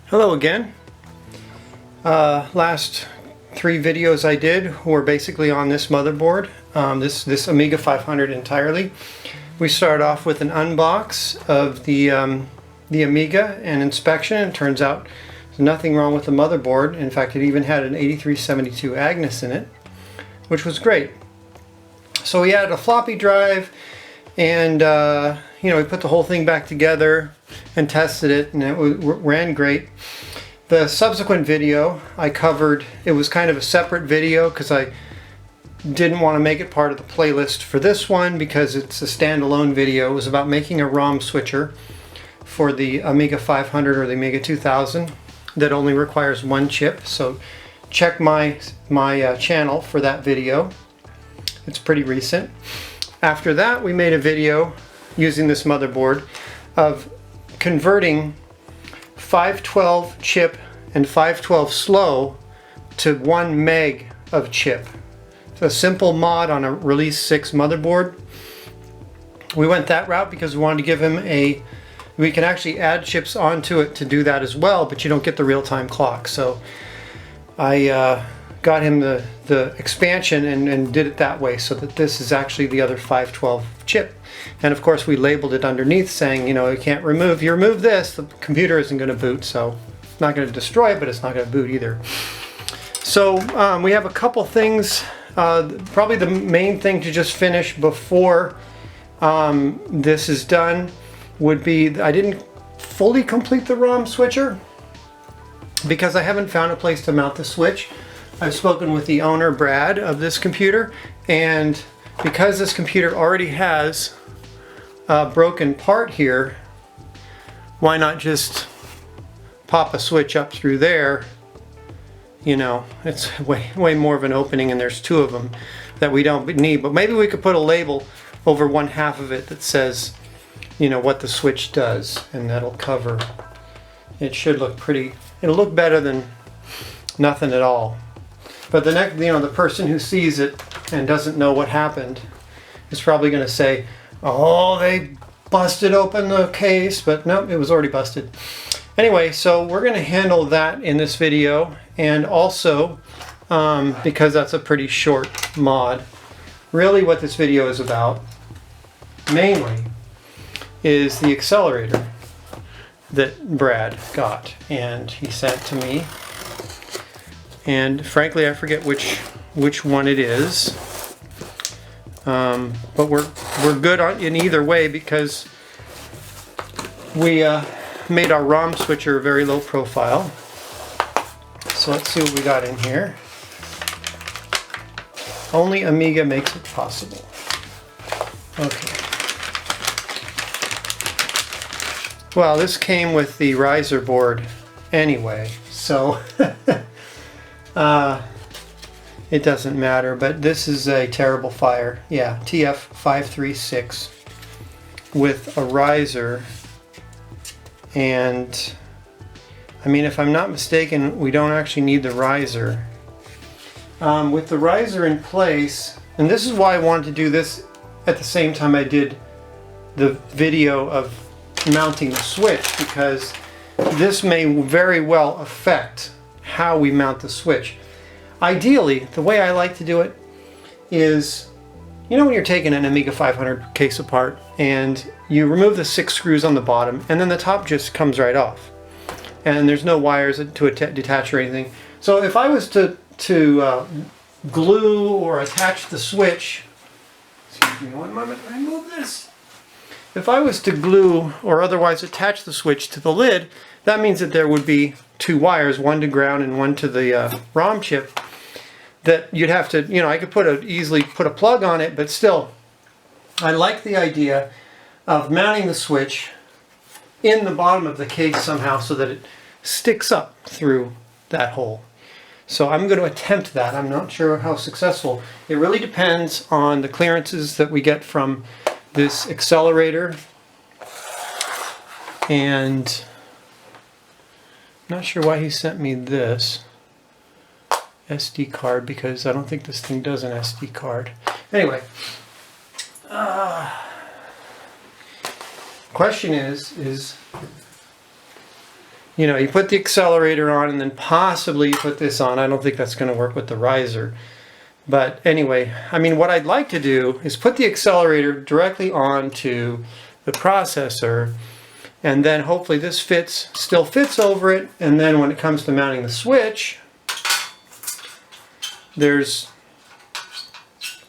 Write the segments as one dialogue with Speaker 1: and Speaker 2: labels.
Speaker 1: Hello again. Last 3 videos I did were basically on this motherboard, this Amiga 500 entirely. We started off with an unbox of the Amiga and inspection. It turns out there's nothing wrong with the motherboard. In fact, it even had an 8372 Agnes in it, which was great. So we added a floppy drive, and you know, we put the whole thing back together and tested it, and it ran great. The subsequent video I covered, it was kind of a separate video because I didn't want to make it part of the playlist for this one because it's a standalone video. It was about making a ROM switcher for the Amiga 500 or the Amiga 2000 that only requires 1 chip. So check my channel for that video. It's pretty recent. After that, we made a video using this motherboard of converting 512 chip and 512 slow to 1 meg of chip. So a simple mod on a Release 6 motherboard. We went that route because we wanted to give him we can actually add chips onto it to do that as well, but you don't get the real-time clock. So I got him the expansion and did it that way, so that this is actually the other 512 chip. And of course we labeled it underneath saying, you know, you can't remove, you remove this, the computer isn't going to boot. So it's not going to destroy it, but it's not going to boot either. So we have a couple things, probably the main thing to just finish before this is done would be, I didn't fully complete the ROM switcher because I haven't found a place to mount the switch. I've spoken with the owner, Brad, of this computer, and because this computer already has a broken part here, why not just pop a switch up through there? You know, it's way more of an opening, and there's 2 of them that we don't need. But maybe we could put a label over 1/2 of it that says, you know, what the switch does, and that'll cover. It should look pretty, it'll look better than nothing at all. But the next, you know, the person who sees it and doesn't know what happened is probably going to say, oh, they busted open the case, but no, it was already busted. Anyway, so we're going to handle that in this video, and also because that's a pretty short mod, really what this video is about mainly is the accelerator that Brad got and he sent to me. And frankly, I forget which one it is, but we're good in either way because we made our ROM switcher very low profile. So let's see what we got in here. Only Amiga makes it possible. Okay. Well, this came with the riser board anyway, so it doesn't matter, but this is a TerribleFire, yeah, TF536 with a riser, and I mean, if I'm not mistaken, we don't actually need the riser. With the riser in place, and this is why I wanted to do this at the same time I did the video of mounting the switch, because this may very well affect how we mount the switch. Ideally, the way I like to do it is, you know, when you're taking an Amiga 500 case apart and you remove the 6 screws on the bottom and then the top just comes right off and there's no wires to detach or anything. So if I was to glue or attach the switch, excuse me one moment, I move this. If I was to glue or otherwise attach the switch to the lid, that means that there would be 2 wires, one to ground and one to the ROM chip, that you'd have to, you know, I could easily put a plug on it, but still, I like the idea of mounting the switch in the bottom of the case somehow so that it sticks up through that hole. So I'm going to attempt that. I'm not sure how successful. It really depends on the clearances that we get from this accelerator and Not sure why he sent me this SD card, because I don't think this thing does an SD card. Anyway, question is, you know, you put the accelerator on and then possibly you put this on. I don't think that's going to work with the riser. But anyway, I mean, what I'd like to do is put the accelerator directly onto the processor, and then hopefully this still fits over it, and then when it comes to mounting the switch, there's,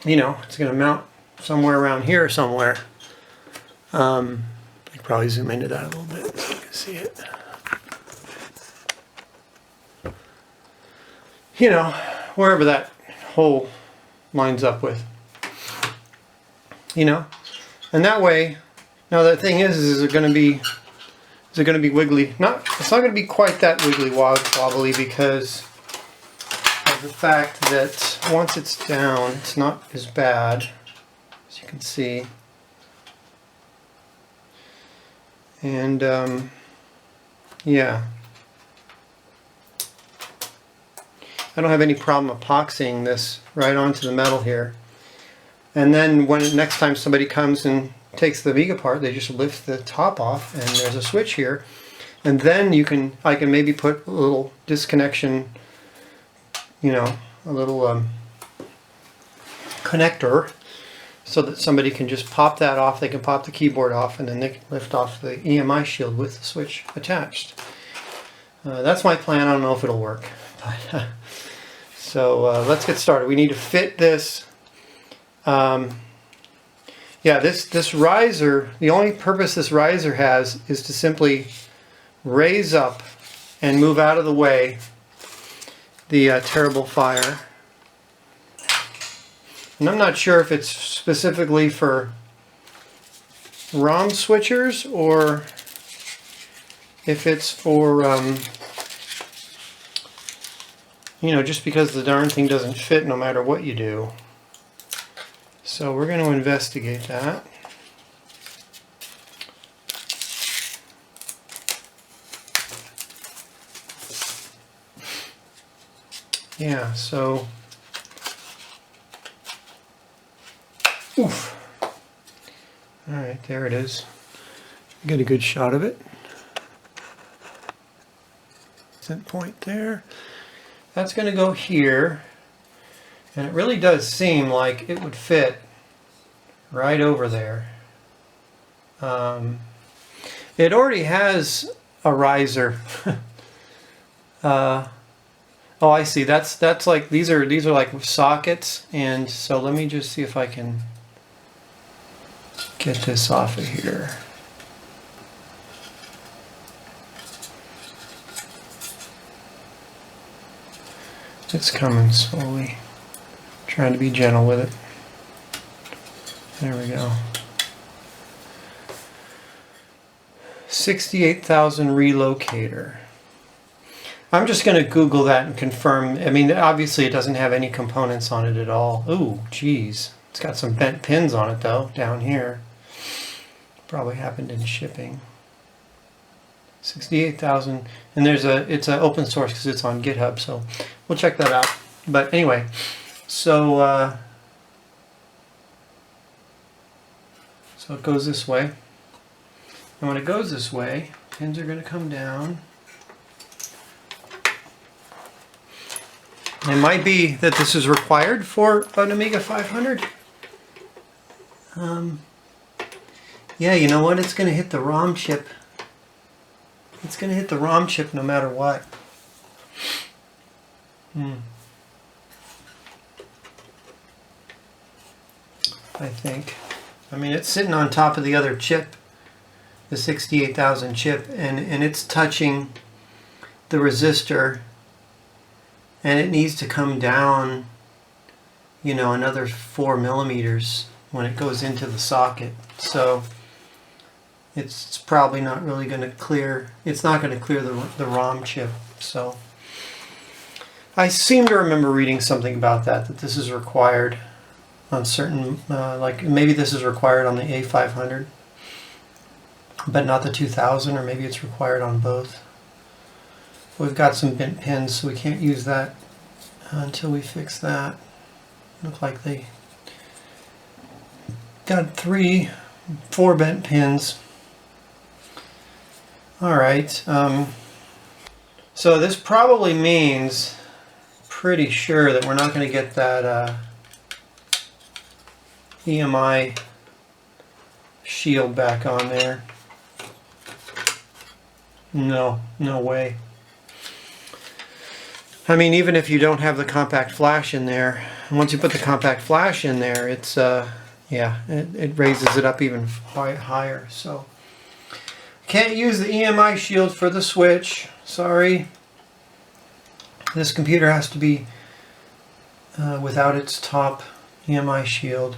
Speaker 1: you know, it's going to mount somewhere around here somewhere. I could probably zoom into that a little bit so you can see it. You know, wherever that hole lines up with. You know, and that way, now the thing is it going to be wiggly? It's not going to be quite that wiggly wobbly, because of the fact that once it's down, it's not as bad, as you can see. And yeah, I don't have any problem epoxying this right onto the metal here. And then when next time somebody comes and takes the Amiga apart, they just lift the top off, and there's a switch here. And then I can maybe put a little disconnection, you know, a little connector, so that somebody can just pop that off. They can pop the keyboard off, and then they can lift off the EMI shield with the switch attached. That's my plan. I don't know if it'll work. But, so let's get started. We need to fit this. Yeah, this riser, the only purpose this riser has is to simply raise up and move out of the way the TerribleFire. And I'm not sure if it's specifically for ROM switchers or if it's for, you know, just because the darn thing doesn't fit no matter what you do. So we're going to investigate that. Yeah, so oof. Alright, there it is. Get a good shot of it. Center point there. That's going to go here. And it really does seem like it would fit right over there. It already has a riser. Oh, I see. That's like these are like sockets, and so let me just see if I can get this off of here. It's coming slowly. Trying to be gentle with it. There we go. 68,000 relocator. I'm just going to Google that and confirm. I mean, obviously it doesn't have any components on it at all. Ooh, geez. It's got some bent pins on it though, down here. Probably happened in shipping. 68,000, and it's an open source because it's on GitHub, so we'll check that out. But anyway, so it goes this way, and when it goes this way, pins are going to come down. It might be that this is required for an Amiga 500. Yeah, you know what? It's going to hit the ROM chip. It's going to hit the ROM chip no matter what. I think. I mean, it's sitting on top of the other chip, the 68,000 chip, and it's touching the resistor, and it needs to come down, you know, another 4 millimeters when it goes into the socket. So it's probably not really going to clear, it's not going to clear the ROM chip. So I seem to remember reading something about that this is required on certain, like maybe this is required on the A500, but not the 2000, or maybe it's required on both. We've got some bent pins, so we can't use that until we fix that. Look like they got 4 bent pins. Alright, so this probably means, pretty sure, that we're not going to get that EMI shield back on there. No way. I mean, even if you don't have the compact flash in there, once you put the compact flash in there, it's yeah, it raises it up even higher. So can't use the EMI shield for the switch. Sorry. This computer has to be without its top EMI shield.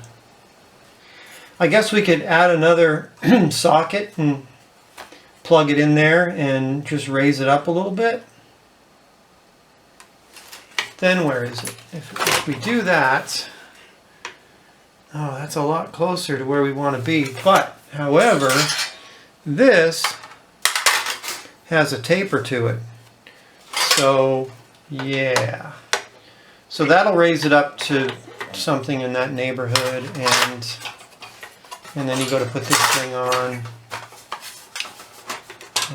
Speaker 1: I guess we could add another socket and plug it in there and just raise it up a little bit. Then where is it? If we do that, oh, that's a lot closer to where we want to be. But, however, this has a taper to it. So, yeah. So that'll raise it up to something in that neighborhood, and then you go to put this thing on,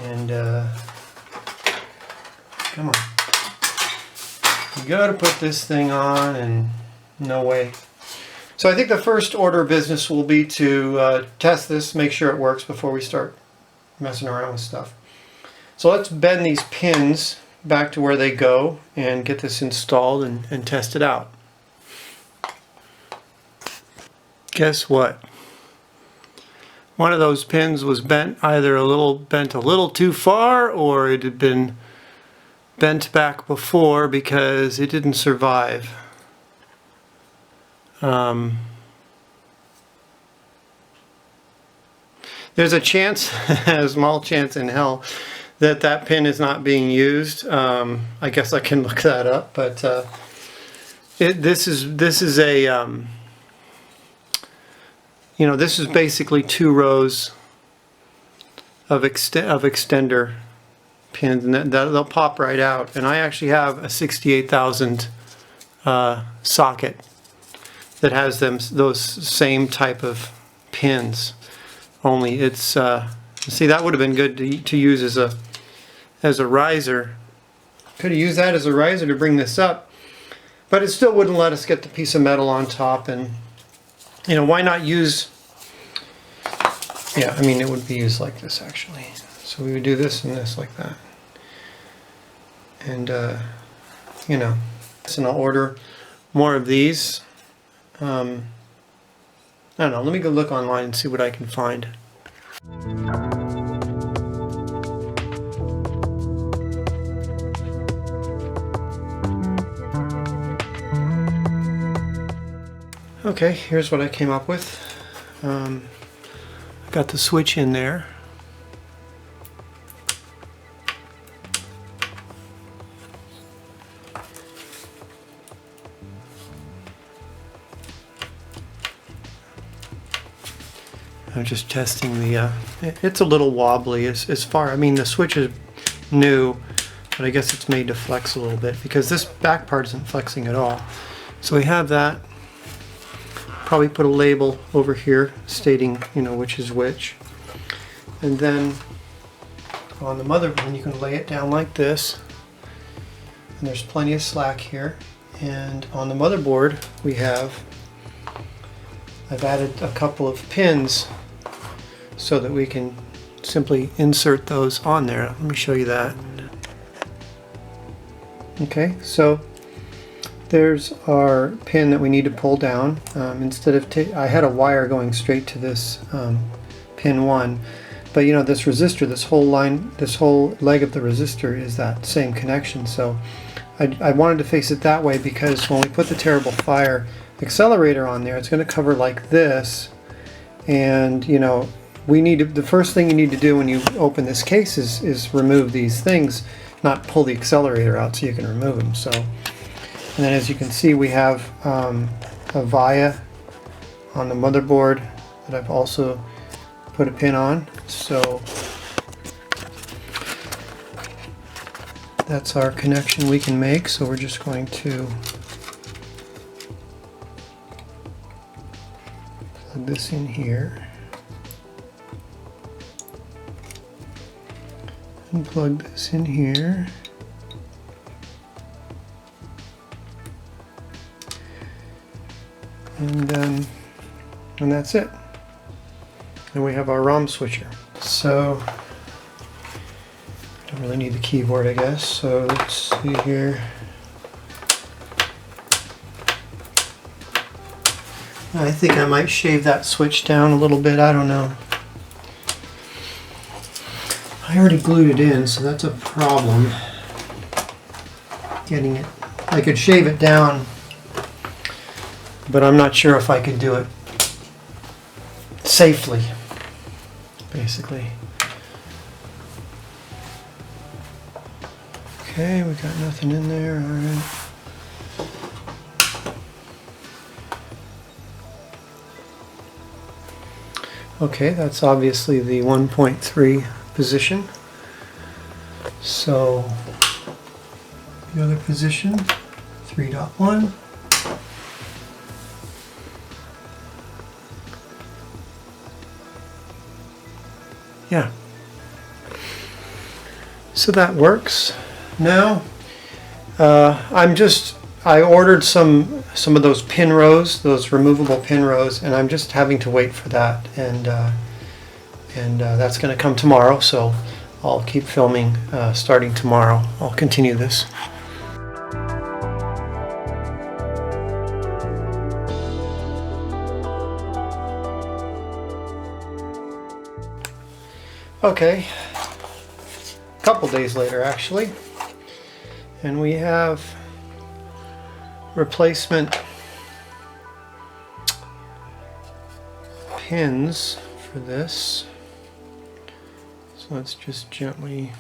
Speaker 1: and come on. You go to put this thing on, and no way. So I think the first order of business will be to test this, make sure it works before we start messing around with stuff. So let's bend these pins back to where they go and get this installed and test it out. Guess what? One of those pins was bent a little too far, or it had been bent back before because it didn't survive. There's a chance, a small chance in hell, that pin is not being used. I guess I can look that up, but this is a you know, this is basically 2 rows of extender pins, and they'll pop right out. And I actually have a 68,000 socket that has those same type of pins. Only it's see, that would have been good to use as a riser. Could have used that as a riser to bring this up, but it still wouldn't let us get the piece of metal on top. And you know, why not use? Yeah, I mean, it would be used like this actually. So we would do this and this like that. And you know, and I'll order more of these. I don't know, let me go look online and see what I can find. Okay, here's what I came up with. Got the switch in there. I'm just testing the, it's a little wobbly as far, I mean, the switch is new, but I guess it's made to flex a little bit because this back part isn't flexing at all. So we have that. Probably put a label over here stating, you know, which is which. And then on the motherboard, you can lay it down like this. And there's plenty of slack here. And on the motherboard, I've added a couple of pins so that we can simply insert those on there. Let me show you that. Okay, so there's our pin that we need to pull down. Instead of I had a wire going straight to this pin 1, but you know, this resistor, this whole line, this whole leg of the resistor is that same connection. So I wanted to face it that way because when we put the TerribleFire accelerator on there, it's going to cover like this, and you know, the first thing you need to do when you open this case is remove these things, not pull the accelerator out so you can remove them. So, and then as you can see, we have a via on the motherboard that I've also put a pin on. So That's our connection we can make, so we're just going to plug this in here and plug this in here. And that's it. And we have our ROM switcher. So don't really need the keyboard, I guess. So let's see here. I think I might shave that switch down a little bit. I don't know. I already glued it in, so that's a problem. Getting it. I could shave it down, but I'm not sure if I could do it safely, basically. Okay, we got nothing in there, all right. Okay, that's obviously the 1.3 position. So the other position, 3.1. Yeah. So that works. Now, I ordered some of those pin rows, those removable pin rows, and I'm just having to wait for that. And that's going to come tomorrow, so I'll keep filming starting tomorrow. I'll continue this. Okay, a couple days later actually, and we have replacement pins for this. So let's just gently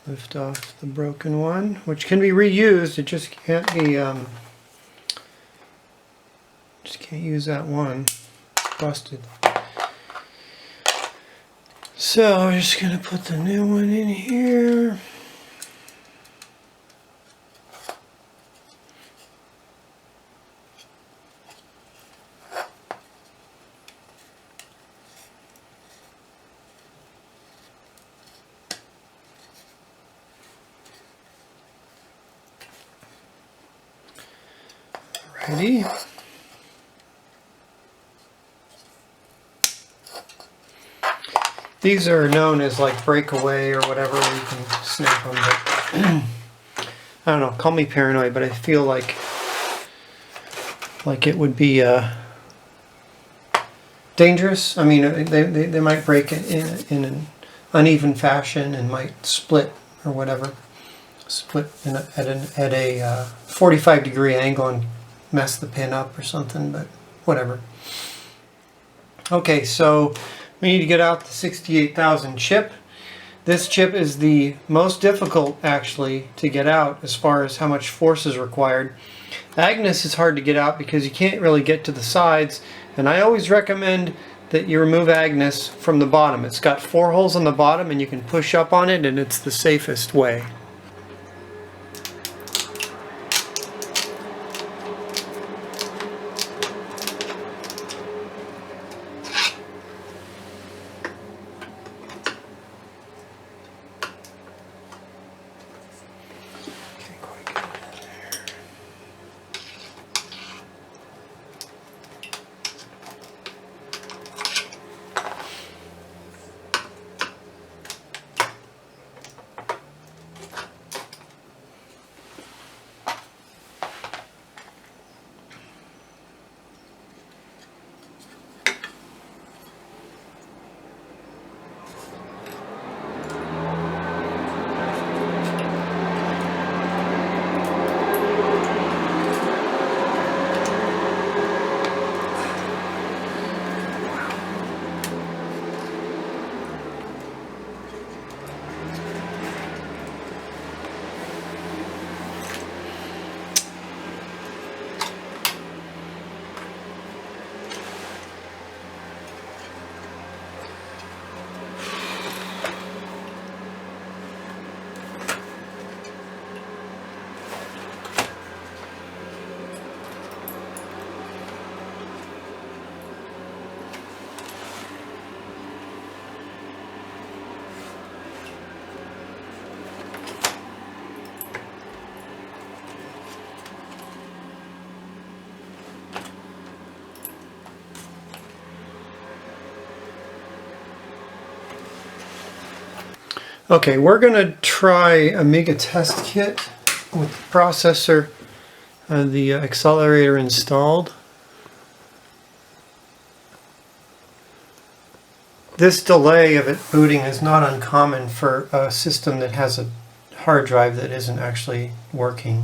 Speaker 1: lift off the broken one, which can be reused. It just can't be, just can't use that one. Busted. So I'm just going to put the new one in here. Ready? These are known as like breakaway or whatever, where you can snap them, but I don't know, call me paranoid, but I feel like it would be dangerous. I mean, they might break it in an uneven fashion and might split or whatever. Split at a 45-degree angle and mess the pin up or something, but whatever. Okay, so we need to get out the 68,000 chip. This chip is the most difficult actually to get out as far as how much force is required. Agnes is hard to get out because you can't really get to the sides, and I always recommend that you remove Agnes from the bottom. It's got 4 holes on the bottom and you can push up on it, and it's the safest way. Okay, we're going to try Amiga Test Kit with the processor and the accelerator installed. This delay of it booting is not uncommon for a system that has a hard drive that isn't actually working.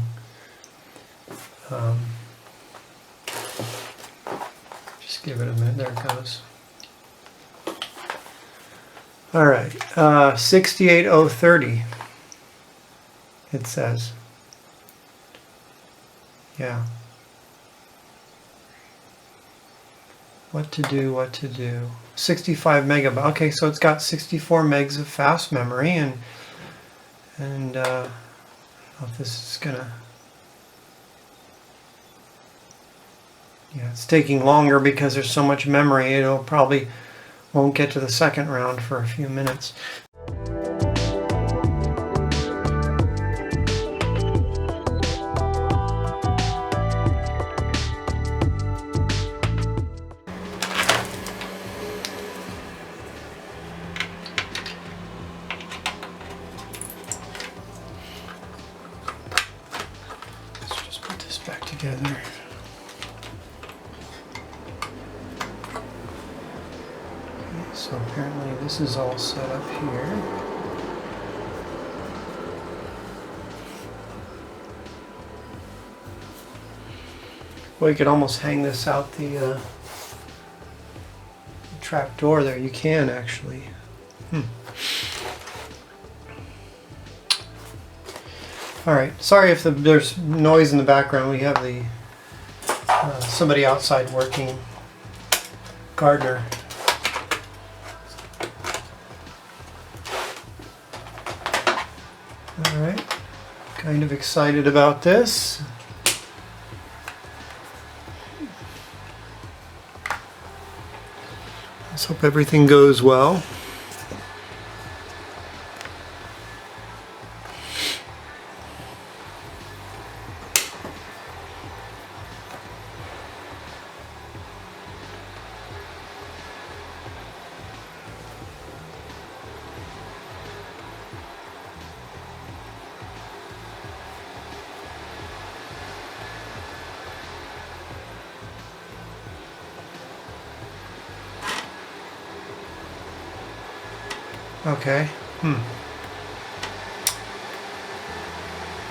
Speaker 1: Just give it a minute. There it goes. All right, 68030 it says. Yeah. What to do, what to do. 65 megabytes. Okay, so it's got 64 megs of fast memory, and I don't know if this is gonna. Yeah, it's taking longer because there's so much memory. It'll probably won't get to the second round for a few minutes. Let's just put this back together. So apparently this is all set up here. Well, you could almost hang this out the trap door there. You can actually. All right. Sorry if there's noise in the background. We have the somebody outside working, gardener. All right. Kind of excited about this. Let's hope everything goes well. Okay.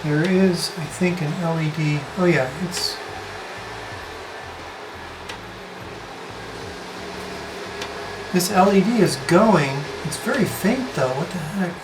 Speaker 1: There is, I think, an LED. Oh yeah, it's. This LED is going. It's very faint though. What the heck?